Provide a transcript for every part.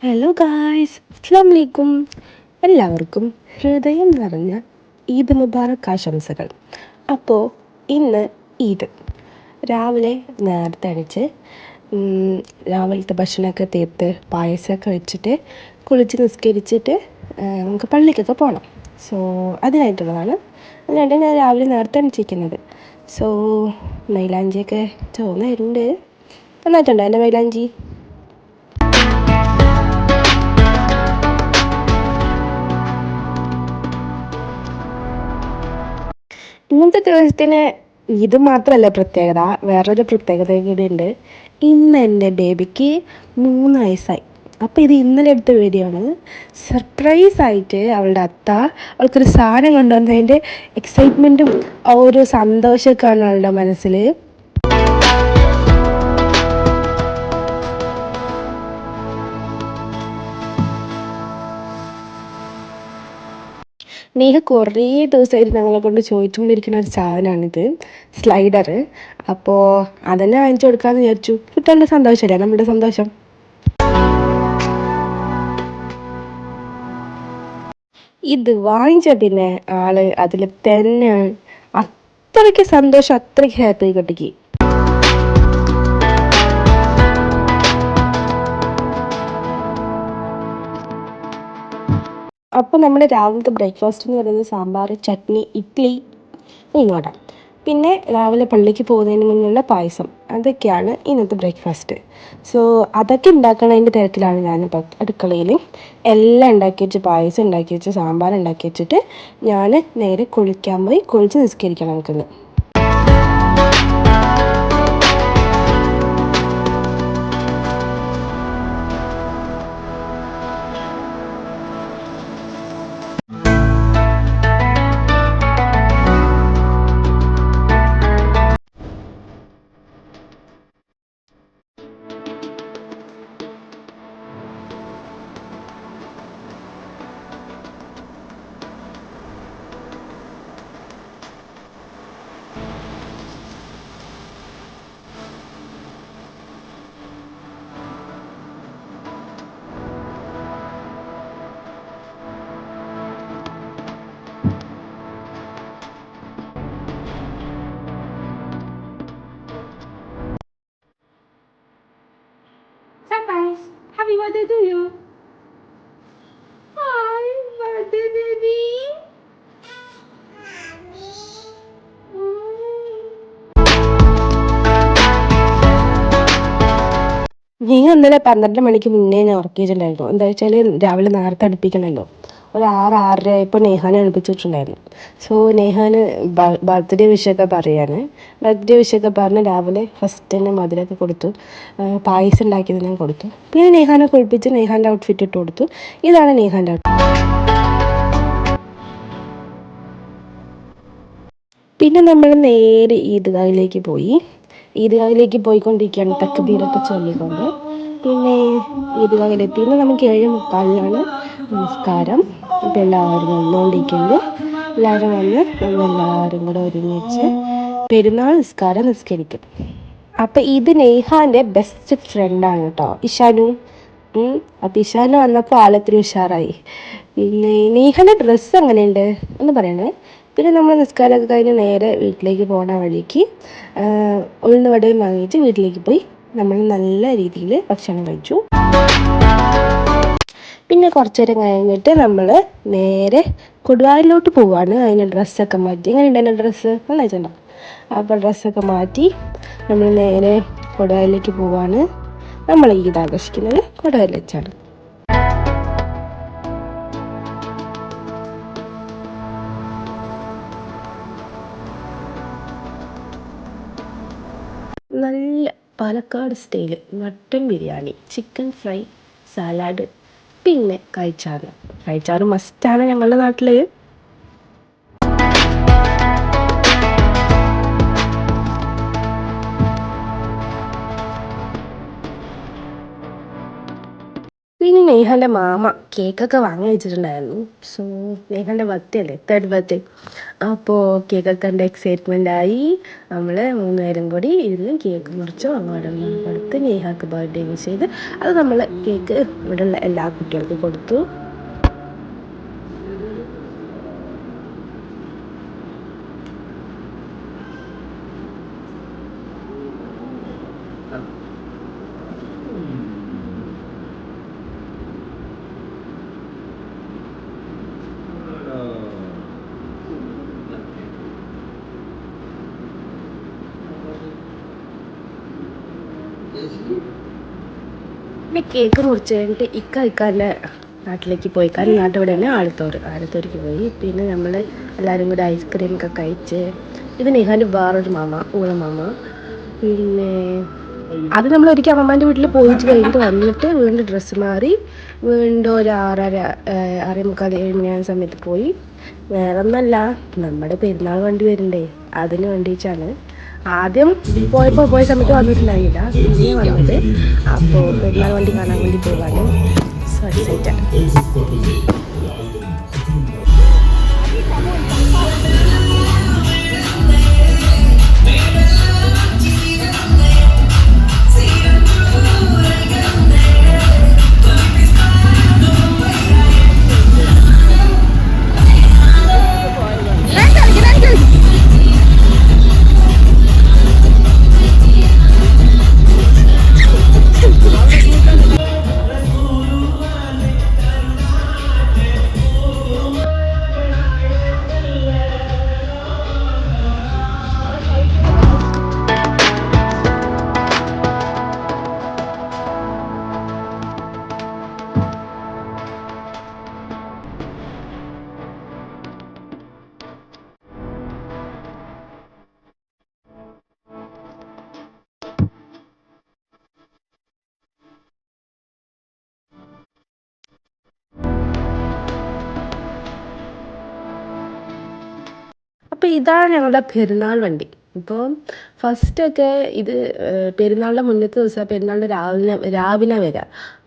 Hello guys, അസ്സലാമു അലൈക്കും. എല്ലാവർക്കും ഹൃദയം നിറഞ്ഞ ഈദ് മുബാറക് ആശംസകൾ. അപ്പോൾ ഇന്ന് ഈദ് രാവിലെ നേരത്തെ അടിച്ച് രാവിലത്തെ ഭക്ഷണമൊക്കെ തീർത്ത് പായസമൊക്കെ വെച്ചിട്ട് കുളിച്ച് നിസ്കരിച്ചിട്ട് നമുക്ക് പള്ളിക്കൊക്കെ പോകണം. സോ അതിനായിട്ടുള്ളതാണ്. അതിനായിട്ട് ഞാൻ രാവിലെ നേരത്തെ എണീച്ചിരിക്കുന്നത്. സോ മൈലാഞ്ചിയൊക്കെ ചുവന്ന് വരുന്നുണ്ട്. നന്നായിട്ടുണ്ടോ എൻ്റെ മൈലാഞ്ചി? ഇന്നത്തെ ദിവസത്തിന് ഇത് മാത്രമല്ല പ്രത്യേകത, വേറൊരു പ്രത്യേകത കൂടി ഉണ്ട്. ഇന്ന് എൻ്റെ ബേബിക്ക് 3 വയസ്സായി. അപ്പോൾ ഇത് ഇന്നലെ എടുത്ത വീഡിയോ ആണ്. സർപ്രൈസായിട്ട് അവളുടെ അത്ത അവൾക്കൊരു സാധനം കൊണ്ടുവന്നതിൻ്റെ എക്സൈറ്റ്മെൻറ്റും ആ ഒരു സന്തോഷമൊക്കെയാണ് അവളുടെ മനസ്സിൽ. നേഹ കുറേ ദിവസമായിട്ട് ഞങ്ങളെ കൊണ്ട് ചോദിച്ചുകൊണ്ടിരിക്കുന്ന ഒരു സാധനമാണിത്, സ്ലൈഡർ. അപ്പോൾ അതന്നെ വാങ്ങിച്ചു കൊടുക്കാമെന്ന് വിചാരിച്ചു. കുട്ടികളുടെ സന്തോഷമല്ലേ നമ്മുടെ സന്തോഷം. ഇത് വാങ്ങിച്ച പിന്നെ ആള് അതിൽ തന്നെയാണ്. അത്രയ്ക്ക് സന്തോഷം, അത്രയ്ക്ക് ഹാപ്പി കുട്ടിക്ക്. അപ്പോൾ നമ്മുടെ രാവിലത്തെ ബ്രേക്ക്ഫാസ്റ്റ് എന്ന് പറയുന്നത് സാമ്പാർ, ചട്നി, ഇഡ്ഡലി, ഇങ്ങോട്ട്. പിന്നെ രാവിലെ പള്ളിക്ക് പോകുന്നതിന് മുന്നുള്ള പായസം. അതൊക്കെയാണ് ഇന്നത്തെ ബ്രേക്ക്ഫാസ്റ്റ്. സോ അതൊക്കെ ഉണ്ടാക്കണതിൻ്റെ തിരക്കിലാണ് ഞാനിപ്പോൾ അടുക്കളയിൽ. എല്ലാം ഉണ്ടാക്കി വെച്ച്, പായസം ഉണ്ടാക്കി വെച്ച്, സാമ്പാർ ഉണ്ടാക്കി വെച്ചിട്ട് ഞാൻ നേരെ കുളിക്കാൻ പോയി കുളിച്ച് നിസ്കരിക്കണം നമുക്കിന്ന്. Surprise! Happy birthday to you! Hi, birthday baby! ഞാൻ ഇന്നലെ 12 മണിക്ക് മുന്നേ ഞാൻ ഉറക്കിയിട്ടുണ്ടായിരുന്നു. എന്താ വെച്ചാൽ രാവിലെ നേരത്തെ അടുപ്പിക്കണമല്ലോ. ഒരു 6, 6:30 ആയപ്പോൾ നേഹാനെ അടുപ്പിച്ചിട്ടുണ്ടായിരുന്നു. സോ നേഹാന് ബർത്ത്ഡേ വിഷൊക്കെ പറയാണ്. ബർത്ത്ഡേ വിഷൊക്കെ പറഞ്ഞ് രാവിലെ ഫസ്റ്റ് തന്നെ മധുരമൊക്കെ കൊടുത്തു, പായസം ഉണ്ടാക്കിയത് ഞാൻ കൊടുത്തു. പിന്നെ നേഹാനെ കുളിപ്പിച്ച് നേഹാൻ്റെ ഔട്ട്ഫിറ്റ് ഇട്ട് കൊടുത്തു. ഇതാണ് നേഹാൻ്റെ ഔട്ട്ഫിറ്റ്. പിന്നെ നമ്മൾ നേരെ ഈദ്ഗാഹിലേക്ക് പോയി. ഈദ്ഗാഹിലേക്ക് പോയിക്കൊണ്ടിരിക്കുകയാണ് തക്ബീറൊക്കെ ചൊല്ലിക്കൊണ്ട്. പിന്നെ ഈദ്ഗാഹിലെത്തി. ഇന്ന് നമുക്ക് 7:45 നമസ്കാരം. ഇപ്പം എല്ലാവരും വന്നുകൊണ്ടിരിക്കുന്നു. എല്ലാവരും വന്ന് നമ്മളെല്ലാവരും കൂടെ ഒരുമിച്ച് പെരുന്നാൾ നിസ്കാരം നിസ്കരിക്കും. അപ്പം ഇത് നെയ്ഹാൻ്റെ ബെസ്റ്റ് ഫ്രണ്ടാണ് കേട്ടോ, ഇഷാനു. അപ്പം ഇഷാനു വന്നപ്പോൾ ആളിത്തിരി ഉഷാറായി. പിന്നെ നെയ്ഹാൻ്റെ ഡ്രസ്സ് എങ്ങനെയുണ്ട് എന്ന് പറയണേ. പിന്നെ നമ്മൾ നിസ്കാരമൊക്കെ കഴിഞ്ഞ് നേരെ വീട്ടിലേക്ക് പോകണ വഴിക്ക് ഉഴുന്ന് വടയും വാങ്ങിയിട്ട് വീട്ടിലേക്ക് പോയി നമ്മൾ നല്ല രീതിയിൽ ഭക്ഷണം കഴിച്ചു. പിന്നെ കുറച്ച് നേരം കഴിഞ്ഞിട്ട് നമ്മൾ നേരെ കൊടുവായൂരിലോട്ട് പോവുകയാണ്. അതിന് ഡ്രസ്സൊക്കെ മാറ്റി. എങ്ങനെയുണ്ട് എൻ്റെ ഡ്രസ്സ്? നന്നായിട്ടുണ്ടോ? അപ്പോൾ ഡ്രസ്സൊക്കെ മാറ്റി നമ്മൾ നേരെ കൊടുവായൂരിലേക്ക് പോവുകയാണ്. നമ്മൾ ഈദ് ആഘോഷിക്കുന്നത് കൊടുവായൂരിൽ വെച്ചാണ്. നല്ല Palakkad style mutton biryani, chicken fry, salad, പിന്നെ കഴിച്ചാറ്. കഴിച്ചാറ് മസ്റ്റാണ് ഞങ്ങളുടെ നാട്ടിൽ. പിന്നെ നേഹാൻ്റെ മാമ കേക്കൊക്കെ വാങ്ങി വെച്ചിട്ടുണ്ടായിരുന്നു. സോ നേഹാൻ്റെ ബർത്ത്ഡേ അല്ലേ, 3rd ബർത്ത്ഡേ. അപ്പോൾ കേക്കൊക്കെ കണ്ട് എക്സൈറ്റ്മെൻ്റ് ആയി. നമ്മൾ 3 പേരും കൂടി ഇരുന്ന് കേക്ക് മുറിച്ചു, അങ്ങോട്ടും കൊടുത്ത് നേഹാക്ക് ബർത്ത്ഡേ വിഷ് ചെയ്ത് അത് നമ്മൾ കേക്ക് ഇവിടെയുള്ള എല്ലാ കുട്ടികൾക്കും കൊടുത്തു. പിന്നെ കേക്ക് മുറിച്ച് കഴിഞ്ഞിട്ട് ഇക്കാൻ്റെ നാട്ടിലേക്ക് പോയി. കാരണം നാട്ടിവിടെ തന്നെ ആലത്തൂർക്ക് പോയി. പിന്നെ നമ്മൾ എല്ലാവരും കൂടി ഐസ്ക്രീമൊക്കെ കഴിച്ച്. ഇത് നിഹാൻ്റെ വേറൊരു മാമ, ഊളമാമ. പിന്നെ അത് നമ്മൾ ഒരിക്കൽ അമ്മമ്മേൻ്റെ വീട്ടിൽ പോയിട്ട് കഴിഞ്ഞിട്ട് വന്നിട്ട് വീണ്ടും ഡ്രസ്സ് മാറി വീണ്ടും ഒരു 6:30 7 മണി സമയത്ത് പോയി. വേറെ ഒന്നല്ല, നമ്മുടെ പെരുന്നാൾ വണ്ടി വരണ്ടേ, അതിന് വേണ്ടിയിട്ടാണ്. ആദ്യം പോയ സമയത്ത് വന്നിട്ടുണ്ടായില്ല, പിന്നെ വന്നത്. അപ്പോൾ പെരുന്നാൾ വണ്ടി കാണാൻ വേണ്ടി പോവാണ്. So excited. അപ്പോൾ ഇതാണ് ഞങ്ങളുടെ പെരുന്നാൾ വണ്ടി. ഇപ്പോൾ ഫസ്റ്റൊക്കെ ഇത് പെരുന്നാളിൻ്റെ മുന്നത്തെ ദിവസം, പെരുന്നാളിൻ്റെ രാവിലെ വരിക.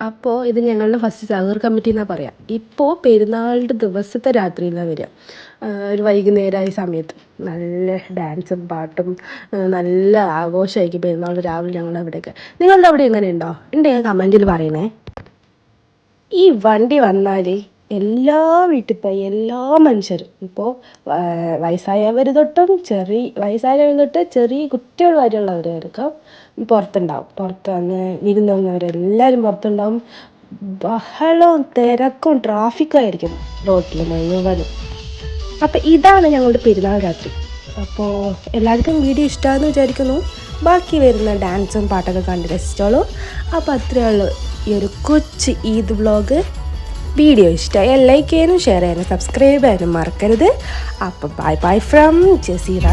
അപ്പോൾ ഇത് ഞങ്ങളുടെ ഫസ്റ്റ് സഹർ കമ്മിറ്റി എന്നാണ് പറയുക. ഇപ്പോൾ പെരുന്നാളിൻ്റെ ദിവസത്തെ രാത്രിയിലാണ് വരിക. ഒരു വൈകുന്നേരമായ സമയത്ത് നല്ല ഡാൻസും പാട്ടും നല്ല ആഘോഷമായിരിക്കും പെരുന്നാളിൻ്റെ രാവിലെ ഞങ്ങളുടെ അവിടെയൊക്കെ. നിങ്ങളുടെ അവിടെ എങ്ങനെ ഉണ്ടെങ്കിൽ കമൻറ്റിൽ പറയണേ. ഈ വണ്ടി വന്നാൽ എല്ലാ വീട്ടിലത്തെ എല്ലാ മനുഷ്യരും, ഇപ്പോൾ വയസ്സായവർ തൊട്ട് ചെറിയ കുട്ടികൾ വരെയുള്ളവരൊക്കെ പുറത്തുണ്ടാവും. പുറത്ത് വന്ന് വിരുന്ന് വന്നവരെല്ലാവരും പുറത്തുണ്ടാവും. ബഹളവും തിരക്കും ട്രാഫിക്കും ആയിരിക്കും റോട്ടിൽ മുഴുവനും. അപ്പം ഇതാണ് ഞങ്ങളുടെ പെരുന്നാൾ രാത്രി. അപ്പോൾ എല്ലാവർക്കും വീഡിയോ ഇഷ്ടമാണെന്ന് വിചാരിക്കുന്നു. ബാക്കി വരുന്ന ഡാൻസും പാട്ടൊക്കെ കണ്ട് രസിച്ചോളൂ. അപ്പോൾ അത്രയേ ഉള്ളൂ ഈ ഒരു കൊച്ചു ഈദ് വ്ളോഗ്. വീഡിയോ ഇഷ്ടമായി ലൈക്ക് ചെയ്യാനും ഷെയർ ചെയ്യാനും സബ്സ്ക്രൈബ് ചെയ്യാനും മറക്കരുത്. അപ്പോൾ ബൈ ഫ്രം ജസീറ.